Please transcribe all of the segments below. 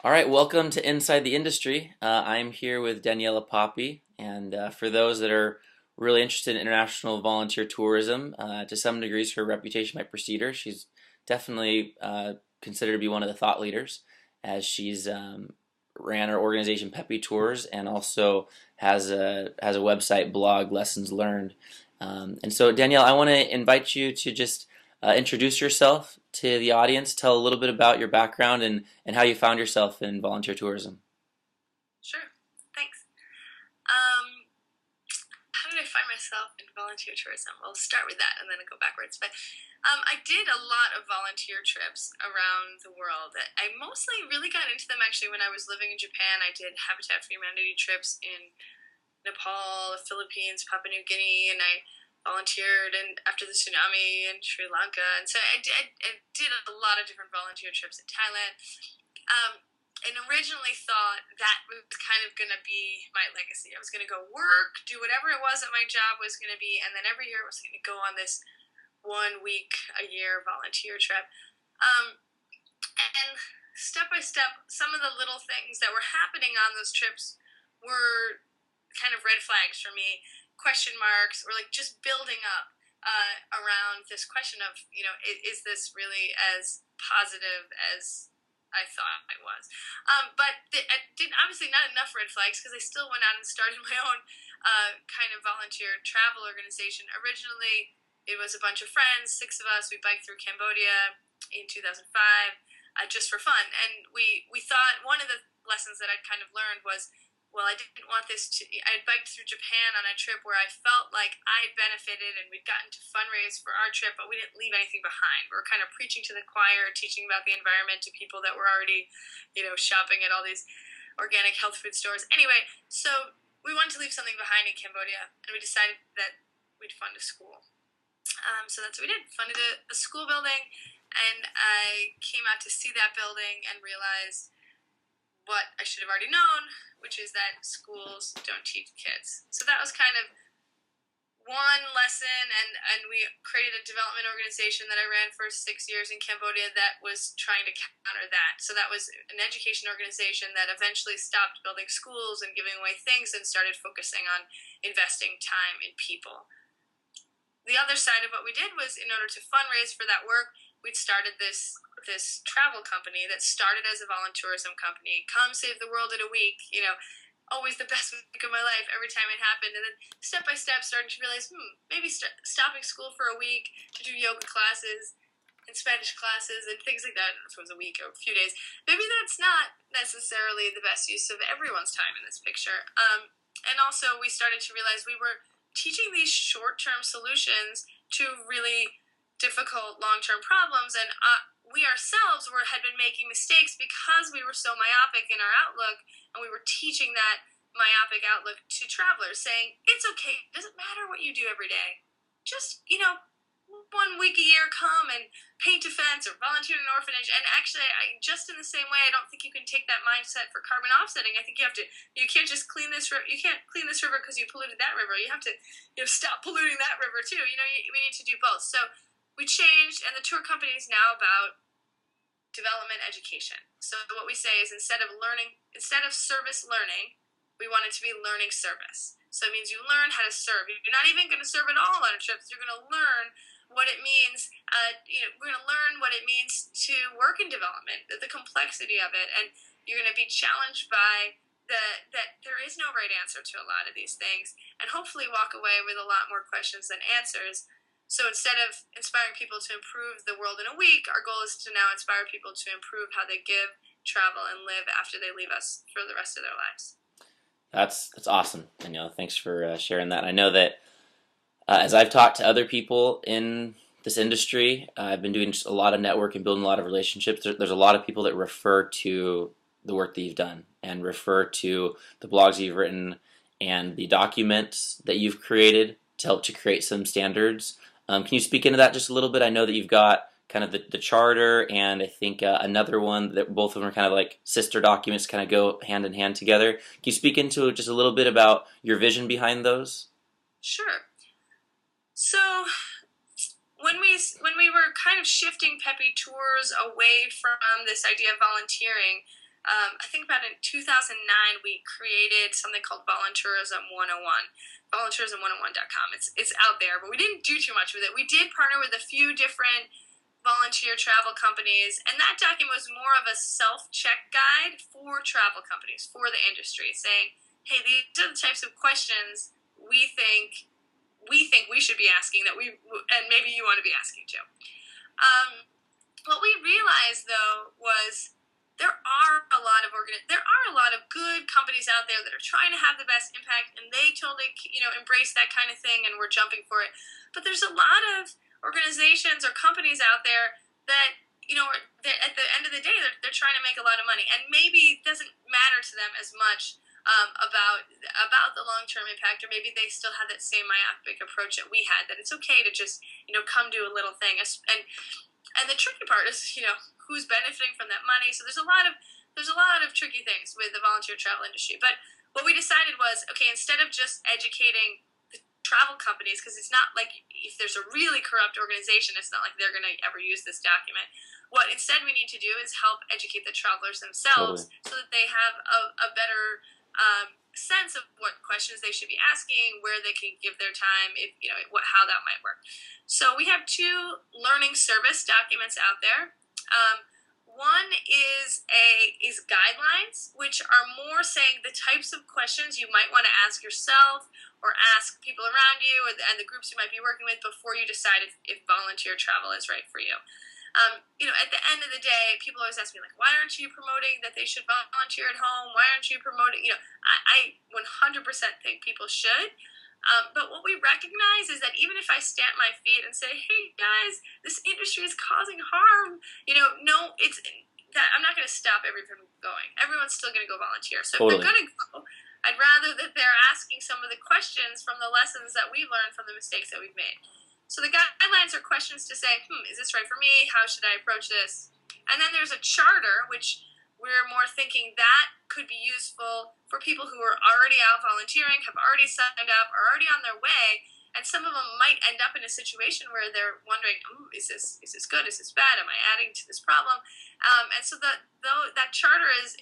All right, welcome to Inside the Industry. I'm here with Daniela Papi, and for those that are really interested in international volunteer tourism, to some degrees, her reputation might precede her. She's definitely considered to be one of the thought leaders, as she's ran her organization Peppy Tours, and also has a website blog, Lessons Learned. And so, Danielle, I want to invite you to just introduce yourself to the audience. Tell a little bit about your background and how you found yourself in volunteer tourism. Sure. Thanks. Um, how did I find myself in volunteer tourism? We'll start with that and then I'll go backwards. But I did a lot of volunteer trips around the world. I mostly really got into them actually when I was living in Japan. I did Habitat for Humanity trips in Nepal, the Philippines, Papua New Guinea, and I volunteered after the tsunami in Sri Lanka. And so I did a lot of different volunteer trips in Thailand. Um, and originally thought that was kind of going to be my legacy. I was going to go work, do whatever it was that my job was going to be, and then every year I was going to go on this 1 week a year volunteer trip. And step by step, some of the little things that were happening on those trips were kind of red flags for me, question marks, or like just building up around this question of, is this really as positive as I thought I was. But I didn't, obviously not enough red flags because I still went out and started my own kind of volunteer travel organization. Originally, it was a bunch of friends, 6 of us. We biked through Cambodia in 2005 just for fun. And we thought one of the lessons that I'd kind of learned was, well, I didn't want this to. I had biked through Japan on a trip where I felt like I benefited and we'd gotten to fundraise for our trip, but we didn't leave anything behind. We were kind of preaching to the choir, teaching about the environment to people that were already, shopping at all these organic health food stores. Anyway, so we wanted to leave something behind in Cambodia, and we decided that we'd fund a school. So that's what we did. Funded a school building, and I came out to see that building and realized what I should have already known, which is that schools don't teach kids. So that was kind of one lesson, and we created a development organization that I ran for 6 years in Cambodia that was trying to counter that. So that was an education organization that eventually stopped building schools and giving away things and started focusing on investing time in people. The other side of what we did was, in order to fundraise for that work, we'd started this travel company that started as a volunteerism company. Come save the world in a week, always the best week of my life every time it happened. And then step by step starting to realize, maybe stopping school for a week to do yoga classes and Spanish classes and things like that. I don't know if it was a week or a few days. Maybe that's not necessarily the best use of everyone's time in this picture. And also we started to realize we were teaching these short-term solutions to really difficult long-term problems, and we ourselves had been making mistakes because we were so myopic in our outlook, and we were teaching that myopic outlook to travelers, saying, it's okay, it doesn't matter what you do every day. Just, 1 week a year, come and paint a fence or volunteer in an orphanage. And actually, just in the same way, I don't think you can take that mindset for carbon offsetting. I think you can't just clean this river. You can't clean this river because you polluted that river. You have to, stop polluting that river too. We need to do both. So we changed, and the tour company is now about development education. So what we say is instead of service learning, we want it to be learning service. So it means you learn how to serve. You're not even going to serve at all on trips. You're going to learn what it means. We're going to learn what it means to work in development, the complexity of it, and you're going to be challenged by that there is no right answer to a lot of these things, and hopefully walk away with a lot more questions than answers. So instead of inspiring people to improve the world in a week, our goal is to now inspire people to improve how they give, travel, and live after they leave us for the rest of their lives. That's awesome, Danielle. Thanks for sharing that. I know that as I've talked to other people in this industry, I've been doing just a lot of network and building a lot of relationships. There's a lot of people that refer to the work that you've done and refer to the blogs you've written and the documents that you've created to help to create some standards. Can you speak into that just a little bit? I know that you've got kind of the charter and I think another one that both of them are kind of like sister documents, kind of go hand in hand together. Can you speak into just a little bit about your vision behind those? Sure. So when we were kind of shifting Peppy Tours away from this idea of volunteering, I think about in 2009 we created something called Volunteerism 101, volunteerism101.com. It's out there, but we didn't do too much with it. We did partner with a few different volunteer travel companies, and that document was more of a self-check guide for travel companies, for the industry, saying, hey, these are the types of questions we should be asking and maybe you want to be asking too. What we realized though was there are a lot of good companies out there that are trying to have the best impact, and they totally embrace that kind of thing, and we're jumping for it. But there's a lot of organizations or companies out there that that at the end of the day they're trying to make a lot of money, and maybe it doesn't matter to them as much about the long-term impact, or maybe they still have that same myopic approach that we had, that it's okay to just come do a little thing. And the tricky part is who's benefiting from that money. So there's a lot of tricky things with the volunteer travel industry. But what we decided was, okay, instead of just educating the travel companies, because it's not like if there's a really corrupt organization, it's not like they're going to ever use this document. What instead we need to do is help educate the travelers themselves, totally, so that they have a better sense of what questions they should be asking, where they can give their time, how that might work. So we have two learning service documents out there. One is guidelines, which are more saying the types of questions you might want to ask yourself or ask people around you and the groups you might be working with before you decide if volunteer travel is right for you. At the end of the day, people always ask me, like, why aren't you promoting that they should volunteer at home? Why aren't you promoting, I 100% think people should. But what we recognize is that even if I stamp my feet and say, hey, guys, this industry is causing harm, it's that I'm not going to stop everyone from going. Everyone's still going to go volunteer. So totally, if they're going to go, I'd rather that they're asking some of the questions from the lessons that we learned from the mistakes that we've made. So the guidelines are questions to say, is this right for me? How should I approach this? And then there's a charter, which we're more thinking that could be useful for people who are already out volunteering, have already signed up, are already on their way, and some of them might end up in a situation where they're wondering, is this good? Is this bad? Am I adding to this problem? And so that charter is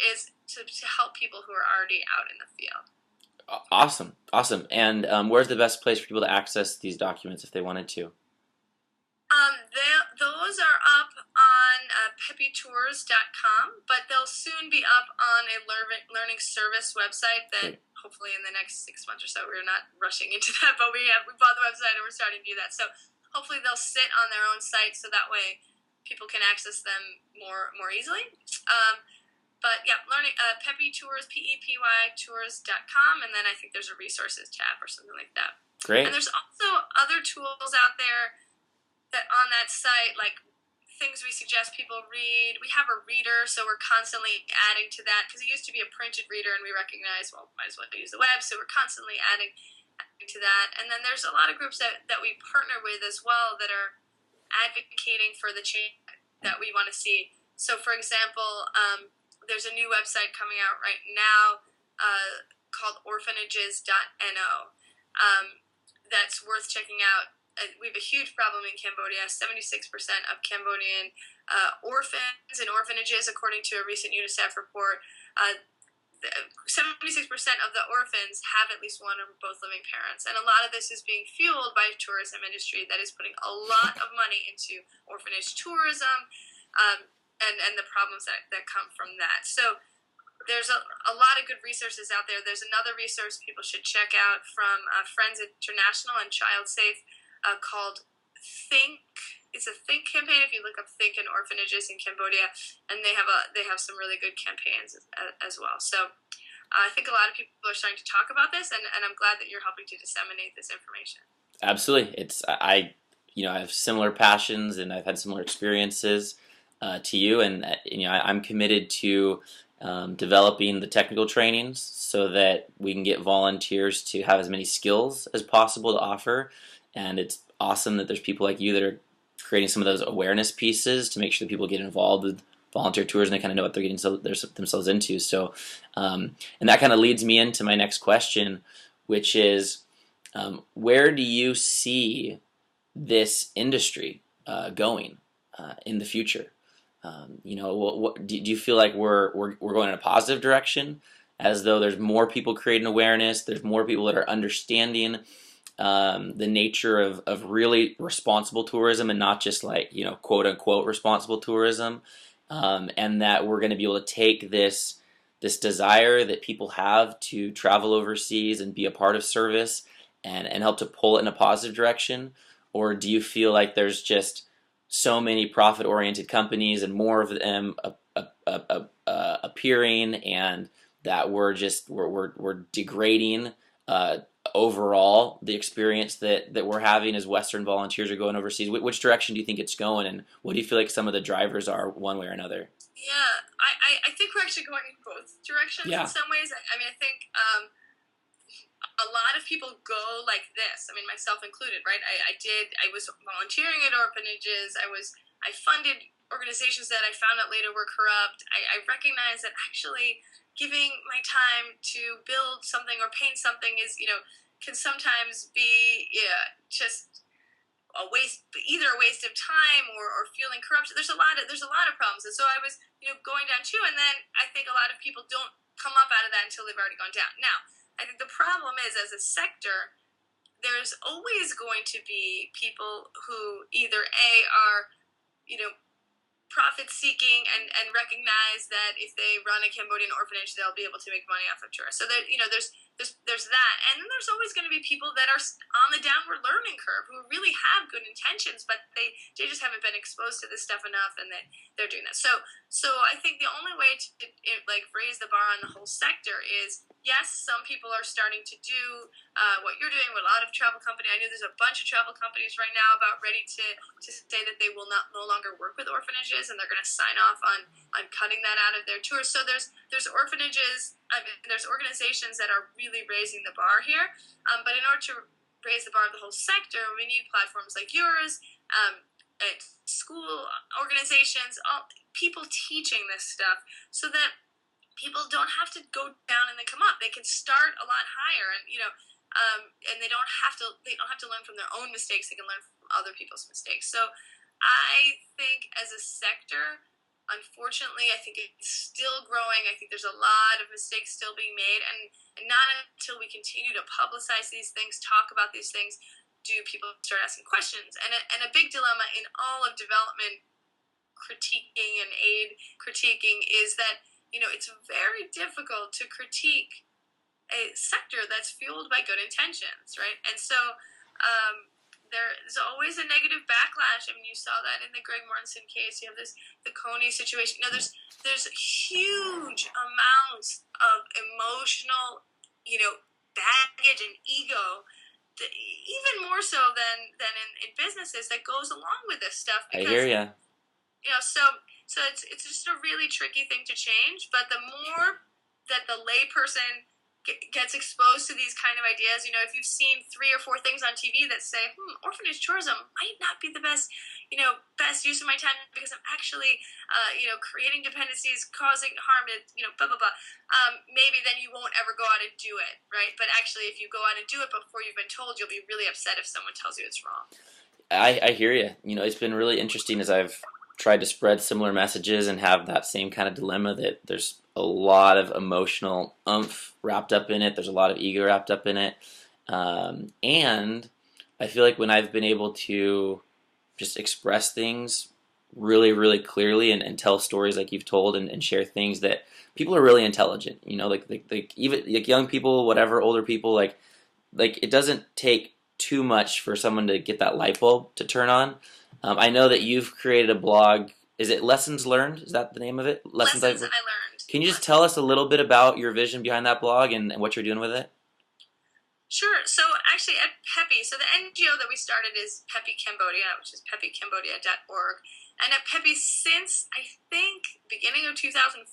to help people who are already out in the field. Awesome. And where's the best place for people to access these documents if they wanted to? Those are up on peppytours.com, but they'll soon be up on a learning service website that hopefully in the next 6 months or so, we're not rushing into that, but we bought the website and we're starting to do that. So hopefully they'll sit on their own site, so that way people can access them more easily. But yeah, learning Peppy Tours, PEPY Tours.com, and then I think there's a resources tab or something like that. Great. And there's also other tools out there that on that site, like things we suggest people read. We have a reader, so we're constantly adding to that, because it used to be a printed reader, and we recognize, well, might as well use the web, so we're constantly adding to that. And then there's a lot of groups that we partner with as well that are advocating for the change that we want to see. So for example, there's a new website coming out right now called orphanages.no that's worth checking out. We have a huge problem in Cambodia. 76% of Cambodian orphans and orphanages, according to a recent UNICEF report, 76% of the orphans have at least one or both living parents. And a lot of this is being fueled by tourism industry that is putting a lot of money into orphanage tourism and the problems that come from that. So there's a lot of good resources out there. There's another resource people should check out from Friends International and Child Safe called Think. It's a Think campaign. If you look up Think and orphanages in Cambodia, and they have some really good campaigns as well. So I think a lot of people are starting to talk about this, and I'm glad that you're helping to disseminate this information. Absolutely. I have similar passions, and I've had similar experiences to you, and I'm committed to developing the technical trainings so that we can get volunteers to have as many skills as possible to offer. And it's awesome that there's people like you that are creating some of those awareness pieces to make sure that people get involved with volunteer tours and they kind of know what they're getting themselves into. So, and that kind of leads me into my next question, which is, where do you see this industry going in the future? Do you feel like we're going in a positive direction, as though there's more people creating awareness, there's more people that are understanding the nature of really responsible tourism and not just like quote unquote responsible tourism, and that we're going to be able to take this desire that people have to travel overseas and be a part of service and help to pull it in a positive direction? Or do you feel like there's just so many profit oriented companies and more of them appearing, and that we're degrading uh, overall the experience that we're having as Western volunteers are going overseas? Which direction do you think it's going, and what do you feel like some of the drivers are, one way or another? Yeah, I think we're actually going in both directions in Yeah. some ways. I mean, I think a lot of people go like this. I mean, myself included, right? I was volunteering at orphanages. I funded organizations that I found out later were corrupt. I recognize that actually giving my time to build something or paint something is, can sometimes be, yeah, just a waste, either a waste of time or feeling corrupt. There's a lot of problems, and so I was going down too. And then I think a lot of people don't come up out of that until they've already gone down. Now, I think the problem is, as a sector, there's always going to be people who either are you know profit seeking and recognize that if they run a Cambodian orphanage, they'll be able to make money off of tourists. So that there's that, and then there's always going to be people that are on the downward learning curve who really have good intentions, but they just haven't been exposed to this stuff enough, and they're doing that. So I think the only way to like raise the bar on the whole sector is, yes, some people are starting to do what you're doing with a lot of travel companies. I know there's a bunch of travel companies right now about ready to say that they will no longer work with orphanages, and they're going to sign off on cutting that out of their tours. So there's orphanages, there's organizations that are really raising the bar here. But in order to raise the bar of the whole sector, we need platforms like yours, school organizations, all people teaching this stuff, so that people don't have to go down and then come up. They can start a lot higher, and they don't have to learn from their own mistakes. They can learn from other people's mistakes. So I think as a sector, unfortunately, I think it's still growing. I think there's a lot of mistakes still being made, and not until we continue to publicize these things, talk about these things, do people start asking questions. And a big dilemma in all of development critiquing and aid critiquing is that it's very difficult to critique a sector that's fueled by good intentions, right? And so there's always a negative backlash. I mean, you saw that in the Greg Mortensen case. You have the Coney situation. There's huge amounts of emotional, baggage and ego, even more so than in businesses, that goes along with this stuff. I Because hear ya. So it's just a really tricky thing to change. But the more that the layperson gets exposed to these kind of ideas, if you've seen 3 or 4 things on TV that say, orphanage tourism might not be the best, best use of my time, because I'm actually, creating dependencies, causing harm to, blah, blah, blah. Maybe then you won't ever go out and do it, right? But actually, if you go out and do it before you've been told, you'll be really upset if someone tells you it's wrong. I hear you. It's been really interesting as I've tried to spread similar messages and have that same kind of dilemma, that there's a lot of emotional oomph wrapped up in it. There's a lot of ego wrapped up in it. And I feel like when I've been able to just express things really, really clearly, and tell stories like you've told, and share things that people are really intelligent, like even like young people, whatever, older people, like it doesn't take too much for someone to get that light bulb to turn on. I know that you've created a blog. Is it Lessons Learned? Is that the name of it? Lessons I Learned. Can you just tell us a little bit about your vision behind that blog and what you're doing with it? Sure. So actually at PEPI, so the NGO that we started is PEPI Cambodia, which is pepicambodia.org. And at PEPI since, I think, beginning of 2005,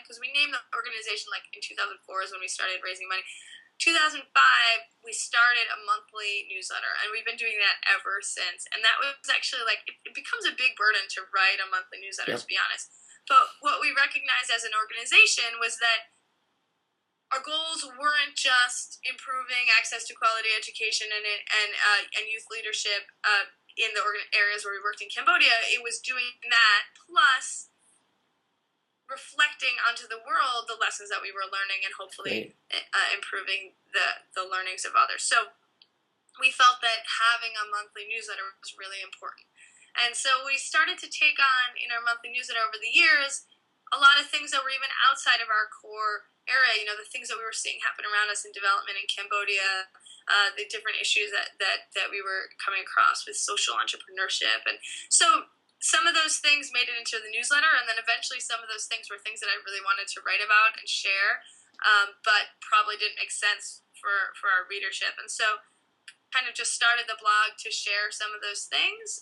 because we named the organization like in 2004 is when we started raising money. 2005, we started a monthly newsletter, and we've been doing that ever since. And that was actually like, it becomes a big burden to write a monthly newsletter, to be honest. But what we recognized as an organization was that our goals weren't just improving access to quality education and youth leadership in the areas where we worked in Cambodia. It was doing that plus reflecting onto the world the lessons that we were learning and hopefully improving the learnings of others. So we felt that having a monthly newsletter was really important. And so we started to take on in our monthly newsletter over the years a lot of things that were even outside of our core area, the things that we were seeing happen around us in development in Cambodia, the different issues that we were coming across with social entrepreneurship. And so some of those things made it into the newsletter, and then eventually some of those things were things that I really wanted to write about and share, but probably didn't make sense for our readership. And so kind of just started the blog to share some of those things.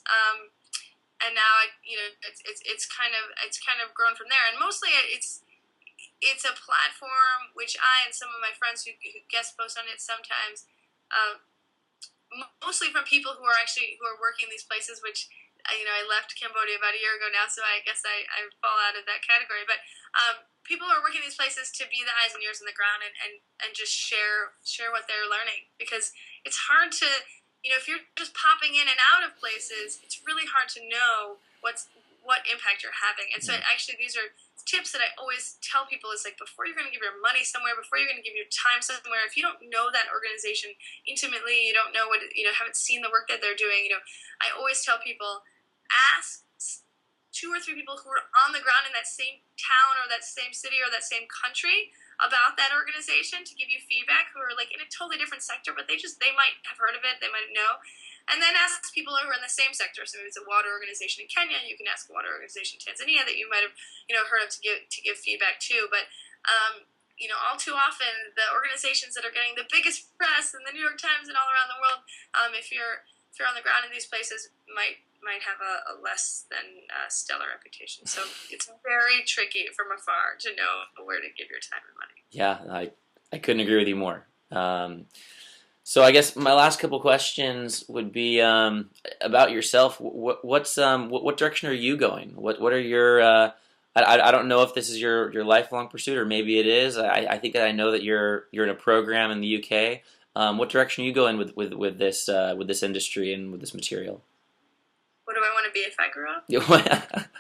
And now it's kind of grown from there. And mostly it's a platform which I and some of my friends who guest post on it sometimes, mostly from people who are working these places, which I left Cambodia about a year ago now, so I guess I fall out of that category. But people who are working these places to be the eyes and ears on the ground and just share what they're learning, because it's hard to, if you're just popping in and out of places, it's really hard to know what impact you're having. And so actually these are tips that I always tell people is like, before you're going to give your money somewhere, before you're going to give your time somewhere, if you don't know that organization intimately, you don't know haven't seen the work that they're doing, I always tell people, ask 2 or 3 people who are on the ground in that same town or that same city or that same country about that organization to give you feedback, who are like in a totally different sector, but they might have heard of it, they might know. And then ask people who are in the same sector. So maybe it's a water organization in Kenya, you can ask a water organization in Tanzania that you might have heard of to give feedback to. But all too often the organizations that are getting the biggest press in the New York Times and all around the world, if you're on the ground in these places, might have a less than stellar reputation. So it's very tricky from afar to know where to give your time and money. Yeah, I couldn't agree with you more. So I guess my last couple questions would be about yourself. What direction are you going? What are your I don't know if this is your lifelong pursuit, or maybe it is. I think that I know that you're in a program in the UK. What direction are you going with this industry and with this material? What do I want to be if I grew up?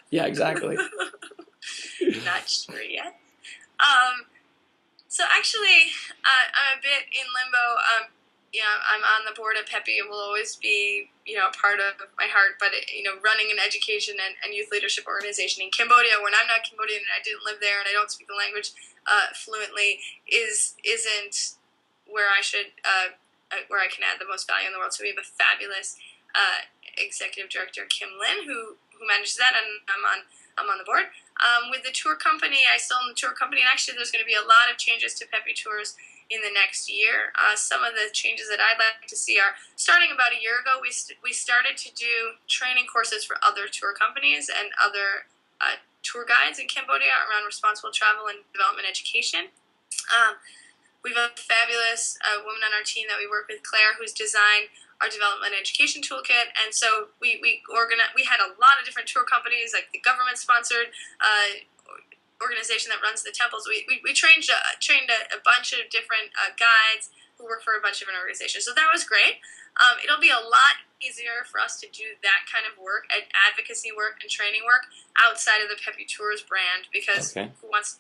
Yeah, exactly. Not sure yet. So actually, I'm a bit in limbo. I'm on the board at Pepi. It will always be, a part of my heart. But, running an education and youth leadership organization in Cambodia, when I'm not Cambodian and I didn't live there and I don't speak the language fluently, isn't where I should, where I can add the most value in the world. So we have a fabulous executive director, Kim Lin, who manages that, and I'm on the board. With the tour company, I still own the tour company, and actually there's going to be a lot of changes to Pepi Tours in the next year. Some of the changes that I'd like to see are, starting about a year ago, we started to do training courses for other tour companies and other tour guides in Cambodia around responsible travel and development education. We have a fabulous woman on our team that we work with, Claire, who's designed our development education toolkit. And so we had a lot of different tour companies, like the government-sponsored organization that runs the temples. We trained a bunch of different guides who work for a bunch of different organizations. So that was great. It'll be a lot easier for us to do that kind of work, advocacy work and training work, outside of the Pepi Tours brand, because who wants,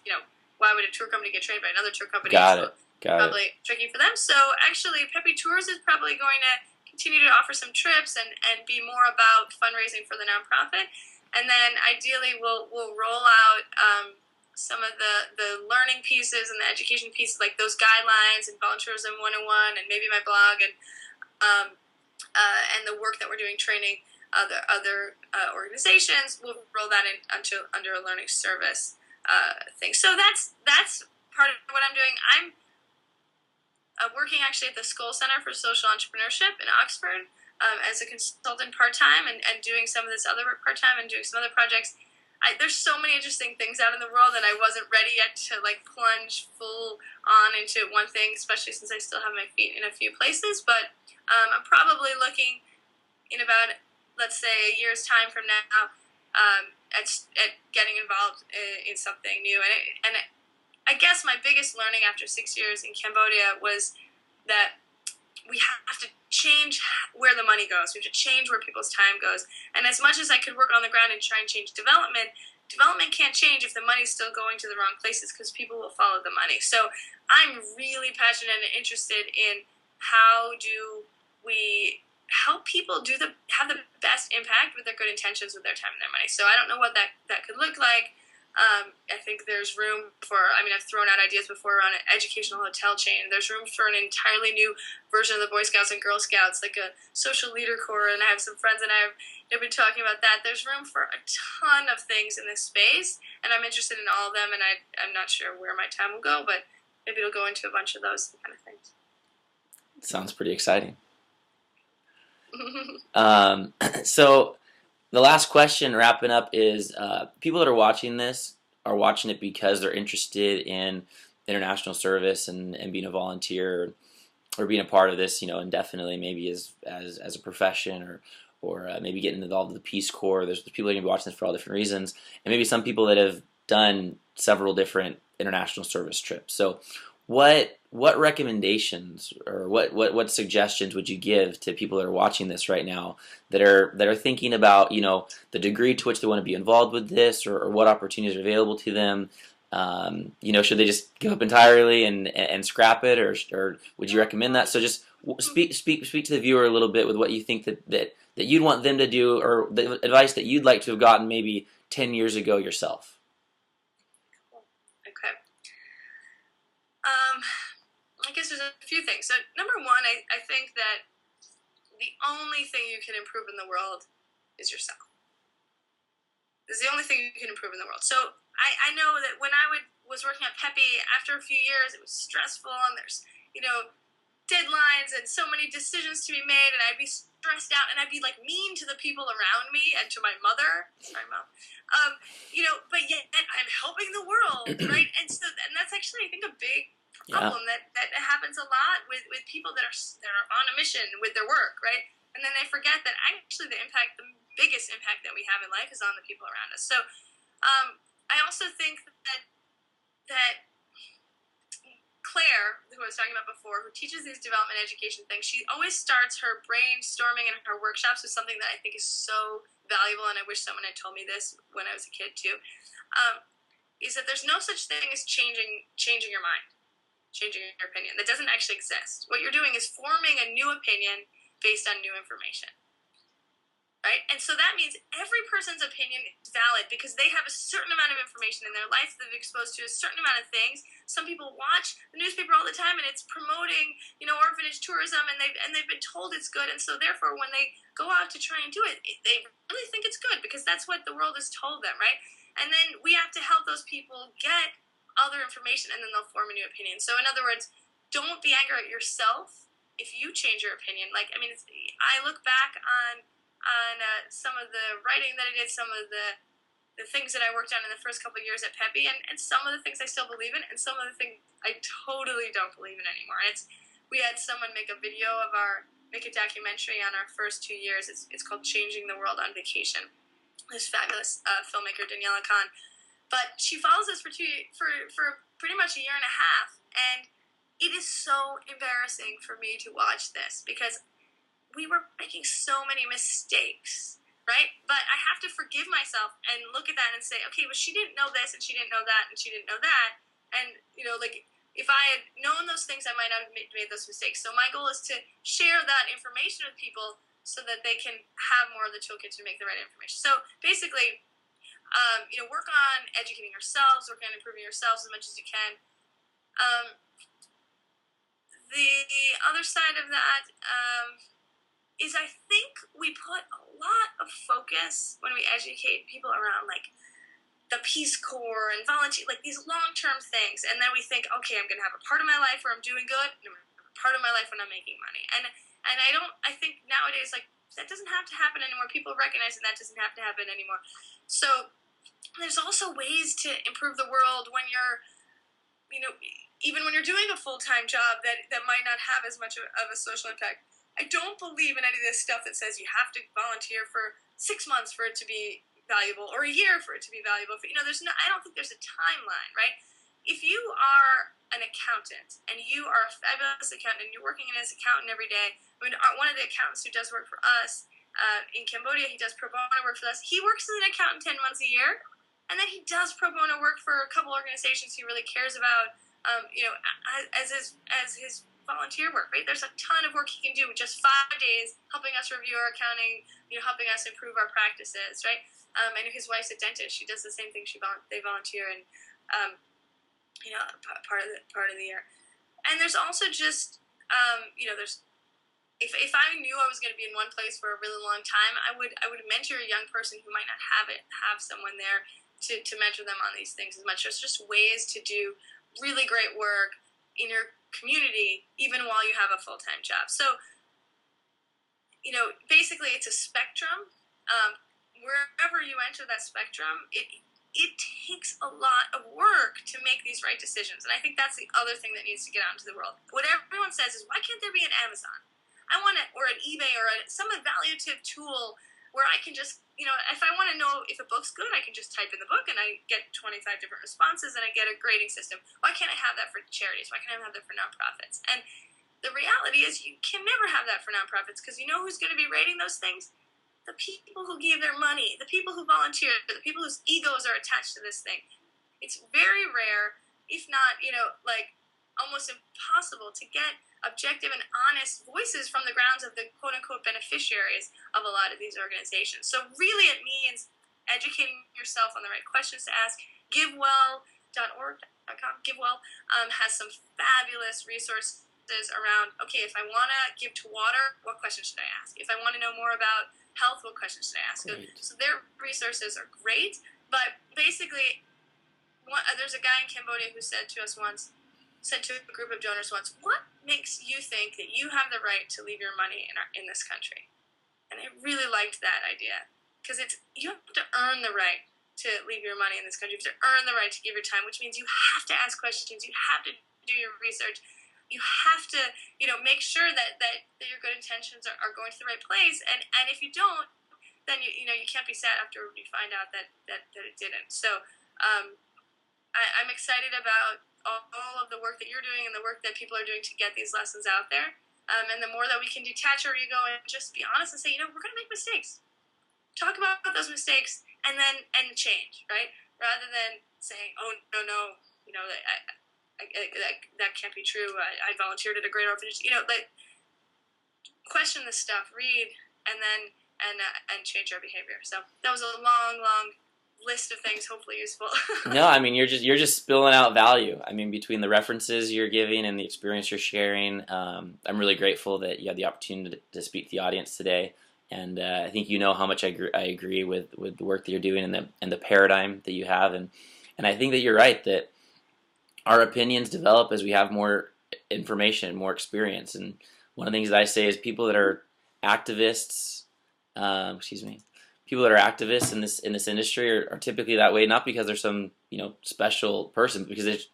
why would a tour company get trained by another tour company? Got it. Probably tricky for them. So actually, Pepi Tours is probably going to continue to offer some trips and be more about fundraising for the nonprofit. And then ideally, we'll roll out some of the learning pieces and the education pieces, like those guidelines and Volunteerism 101, and maybe my blog and the work that we're doing training other organizations. We'll roll that in under a learning service thing. So that's part of what I'm doing. I'm working actually at the Skoll Center for Social Entrepreneurship in Oxford as a consultant part-time and doing some of this other work part-time and doing some other projects. There's so many interesting things out in the world, and I wasn't ready yet to plunge full on into one thing, especially since I still have my feet in a few places. But I'm probably looking in about, let's say, a year's time from now at getting involved in something new. And I guess my biggest learning after 6 years in Cambodia was that we have to change where the money goes. We have to change where people's time goes. And as much as I could work on the ground and try and change development development can't change if the money's still going to the wrong places, because people will follow the money. So I'm really passionate and interested in how do we help people have the best impact with their good intentions with their time and their money. So I don't know what that could look like. I think there's room for, I've thrown out ideas before around an educational hotel chain. There's room for an entirely new version of the Boy Scouts and Girl Scouts, like a social leader corps, and I have some friends and I've been talking about that. There's room for a ton of things in this space, and I'm interested in all of them, and I'm not sure where my time will go, but maybe it'll go into a bunch of those kind of things. Sounds pretty exciting. So the last question, wrapping up, is people that are watching this are watching it because they're interested in international service and being a volunteer or being a part of this, indefinitely, maybe as a profession or maybe getting involved with the Peace Corps. There's people that are going to be watching this for all different reasons, and maybe some people that have done several different international service trips. So what recommendations or what suggestions would you give to people that are watching this right now that are thinking about the degree to which they want to be involved with this, or what opportunities are available to them? Should they just give up entirely and scrap it, or would you recommend that? So just speak to the viewer a little bit with what you think that you'd want them to do, or the advice that you'd like to have gotten maybe 10 years ago yourself. Okay. I guess there's a few things. So number one, I think that the only thing you can improve in the world is yourself. It's the only thing you can improve in the world. So I know that when I was working at Peppy, after a few years, it was stressful, and there's, deadlines and so many decisions to be made, and I'd be stressed out, and I'd be like mean to the people around me and to my mother. Sorry, Mom. But yet I'm helping the world, right? And that's actually, I think, a big problem that happens a lot with people that are on a mission with their work, right? And then they forget that actually the biggest impact that we have in life is on the people around us. So I also think that Claire, who I was talking about before, who teaches these development education things, she always starts her brainstorming and her workshops with something that I think is so valuable, and I wish someone had told me this when I was a kid too, is that there's no such thing as changing your mind, changing your opinion. That doesn't actually exist. What you're doing is forming a new opinion based on new information. Right? And so that means every person's opinion is valid because they have a certain amount of information in their life that they've exposed to a certain amount of things. Some people watch the newspaper all the time and it's promoting, orphanage tourism, and they've been told it's good, and so therefore when they go out to try and do it, they really think it's good because that's what the world has told them, right? And then we have to help those people get other information, and then they'll form a new opinion. So in other words, don't be angry at yourself if you change your opinion. I look back on some of the writing that I did, some of the things that I worked on in the first couple of years at Peppy, and some of the things I still believe in, and some of the things I totally don't believe in anymore. We had someone make a documentary on our first 2 years. It's called Changing the World on Vacation. This fabulous filmmaker, Daniela Papi. But she follows us for pretty much a year and a half, and it is so embarrassing for me to watch this because we were making so many mistakes, right? But I have to forgive myself and look at that and say, okay, but she didn't know this, and she didn't know that, and she didn't know that. And, if I had known those things, I might not have made those mistakes. So my goal is to share that information with people so that they can have more of the toolkit to make the right information. So basically, work on educating yourselves, work on improving yourselves as much as you can. The other side of that, is I think we put a lot of focus when we educate people around the Peace Corps and volunteer, these long-term things, and then we think, okay, I'm going to have a part of my life where I'm doing good, and a part of my life when I'm making money, and I think nowadays that doesn't have to happen anymore. People recognize that doesn't have to happen anymore. So there's also ways to improve the world when you're, even when you're doing a full-time job that might not have as much of a social impact. I don't believe in any of this stuff that says you have to volunteer for 6 months for it to be valuable, or a year for it to be valuable. I don't think there's a timeline, right? If you are an accountant and you are a fabulous accountant and you're working as an accountant every day, one of the accountants who does work for us in Cambodia, he does pro bono work for us. He works as an accountant 10 months a year, And then he does pro bono work for a couple organizations he really cares about, as his volunteer work, right? There's a ton of work he can do with just 5 days, helping us review our accounting, helping us improve our practices, right? I know his wife's a dentist. She does the same thing. They volunteer in, part of the year. And there's also just, there's if I knew I was going to be in one place for a really long time, I would mentor a young person who might not have someone there to mentor them on these things as much. There's just ways to do really great work in your community, even while you have a full-time job. So, basically it's a spectrum. Wherever you enter that spectrum, it takes a lot of work to make these right decisions. And I think that's the other thing that needs to get out into the world. What everyone says is, why can't there be an Amazon? Or an eBay, or some evaluative tool where I can just, if I want to know if a book's good, I can just type in the book and I get 25 different responses and I get a grading system. Why can't I have that for charities? Why can't I have that for nonprofits? And the reality is you can never have that for nonprofits, because you know who's going to be rating those things? The people who gave their money, the people who volunteered, the people whose egos are attached to this thing. It's very rare, if not, almost impossible to get objective and honest voices from the grounds of the quote-unquote beneficiaries of a lot of these organizations. So really it means educating yourself on the right questions to ask. GiveWell.org.com, GiveWell has some fabulous resources around, okay, if I want to give to water, what questions should I ask? If I want to know more about health, what questions should I ask? So their resources are great, but basically, there's a guy in Cambodia who said to a group of donors once, what makes you think that you have the right to leave your money in this country? And I really liked that idea, because you have to earn the right to leave your money in this country. You have to earn the right to give your time, which means you have to ask questions, you have to do your research, you have to make sure that your good intentions are going to the right place, and if you don't, then you can't be sad after you find out that it didn't. So I'm excited about all of the work that you're doing and the work that people are doing to get these lessons out there. And the more that we can detach our ego and just be honest and say, we're going to make mistakes. Talk about those mistakes and change, right? Rather than saying, oh, no, that can't be true. I volunteered at a great orphanage. Question this stuff, read, and change our behavior. So that was a long list of things, hopefully useful. No, I mean, you're just spilling out value. I mean, between the references you're giving and the experience you're sharing, I'm really grateful that you had the opportunity to speak to the audience today. And I think how much I agree with the work that you're doing and the paradigm that you have. And I think that you're right, that our opinions develop as we have more information, more experience. And one of the things that I say is people that are activists, people that are activists in this industry are typically that way, not because they're some special person, because they've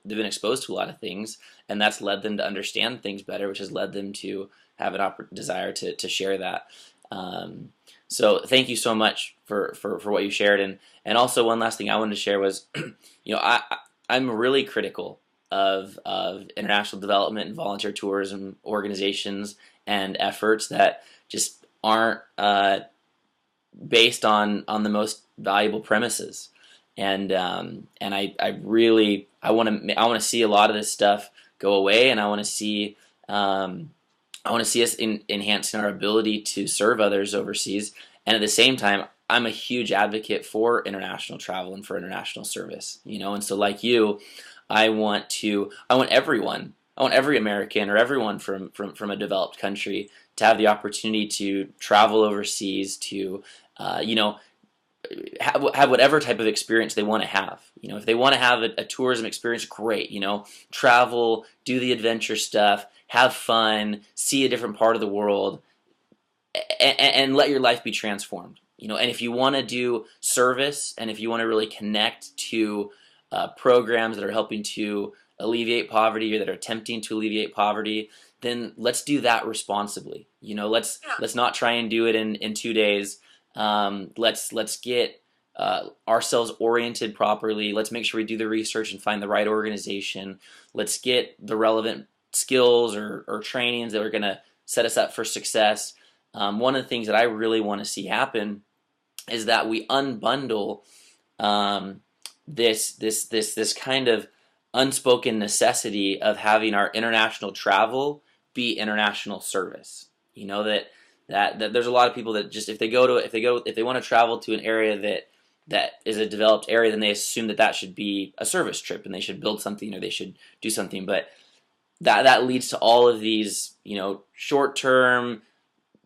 been exposed to a lot of things, and that's led them to understand things better, which has led them to have an desire to share that. So thank you so much for what you shared, and also one last thing I wanted to share was, I'm really critical of international development and volunteer tourism organizations and efforts that just aren't based on the most valuable premises, and I want to see a lot of this stuff go away, and I want to see us enhancing our ability to serve others overseas. And at the same time, I'm a huge advocate for international travel and for international service, and so like you, I want every American or everyone from a developed country to have the opportunity to travel overseas, to have whatever type of experience they want to have. If they want to have a tourism experience, great. Travel, do the adventure stuff, have fun, see a different part of the world, and let your life be transformed. And if you want to do service, and if you want to really connect to programs that are helping to alleviate poverty or that are attempting to alleviate poverty, then let's do that responsibly. Let's not try and do it in 2 days. Let's get ourselves oriented properly. Let's make sure we do the research and find the right organization. Let's get the relevant skills or trainings that are going to set us up for success. One of the things that I really want to see happen is that we unbundle um, this kind of unspoken necessity of having our international travel be international service. You know that there's a lot of people that just if they want to travel to an area that is a developed area, then they assume that that should be a service trip and they should build something or they should do something. But that leads to all of these, short term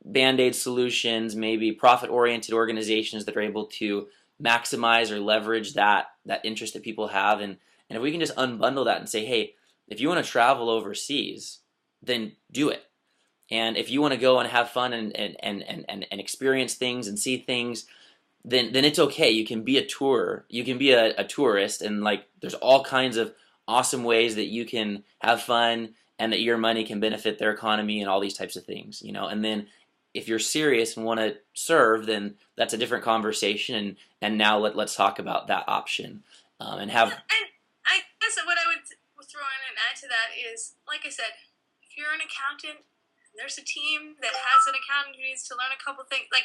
band-aid solutions, maybe profit-oriented organizations that are able to maximize or leverage that interest that people have. And if we can just unbundle that and say, hey, if you want to travel overseas, then do it. And if you want to go and have fun and experience things and see things, then it's okay. You can be a tourist, and like there's all kinds of awesome ways that you can have fun and that your money can benefit their economy and all these types of things. And then if you're serious and want to serve, then that's a different conversation. And now let's talk about that option, and have. And I guess what I would throw in and add to that is, like I said, if you're an accountant, and there's a team that has an accountant who needs to learn a couple things, like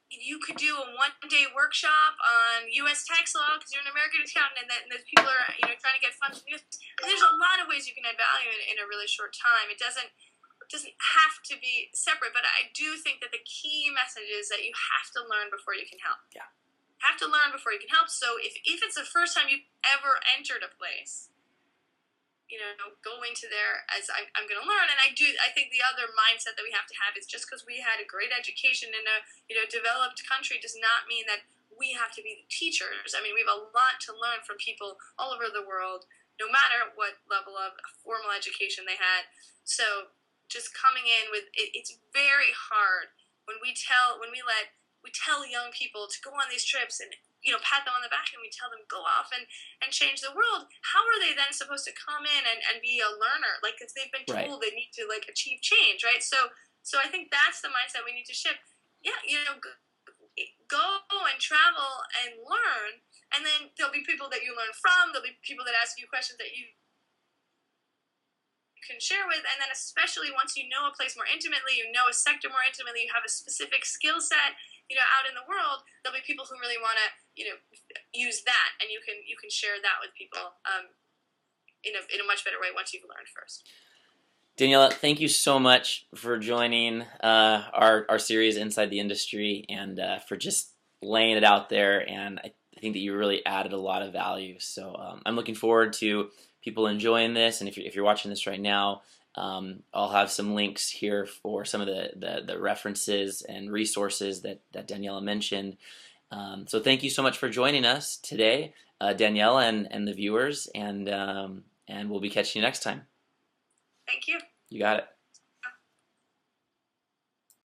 you could do a one-day workshop on U.S. tax law because you're an American accountant, and those people are trying to get funds from the U.S. And there's a lot of ways you can add value in a really short time. It doesn't have to be separate, but I do think that the key message is that you have to learn before you can help. Yeah. Have to learn before you can help. So if it's the first time you've ever entered a place, go into there as I'm going to learn. And I think the other mindset that we have to have is just because we had a great education in a developed country does not mean that we have to be the teachers. I mean, we have a lot to learn from people all over the world, no matter what level of formal education they had. So just coming in with it's very hard when we tell young people to go on these trips and pat them on the back and we tell them go off and change the world. How are they then supposed to come in and be a learner? Like, if they've been told they need to achieve change, right? So I think that's the mindset we need to shift. Yeah, go and travel and learn, and then there'll be people that you learn from. There'll be people that ask you questions that you can share with, and then especially once you know a place more intimately, you know a sector more intimately, you have a specific skill set, out in the world, there'll be people who really want to, use that, and you can share that with people in a much better way once you've learned first. Daniela, thank you so much for joining our series Inside the Industry, and for just laying it out there. And I think that you really added a lot of value. So I'm looking forward to people enjoying this. And if you're watching this right now, I'll have some links here for some of the references and resources that Daniela mentioned. So thank you so much for joining us today, Daniela and the viewers, and we'll be catching you next time. Thank you. You got it.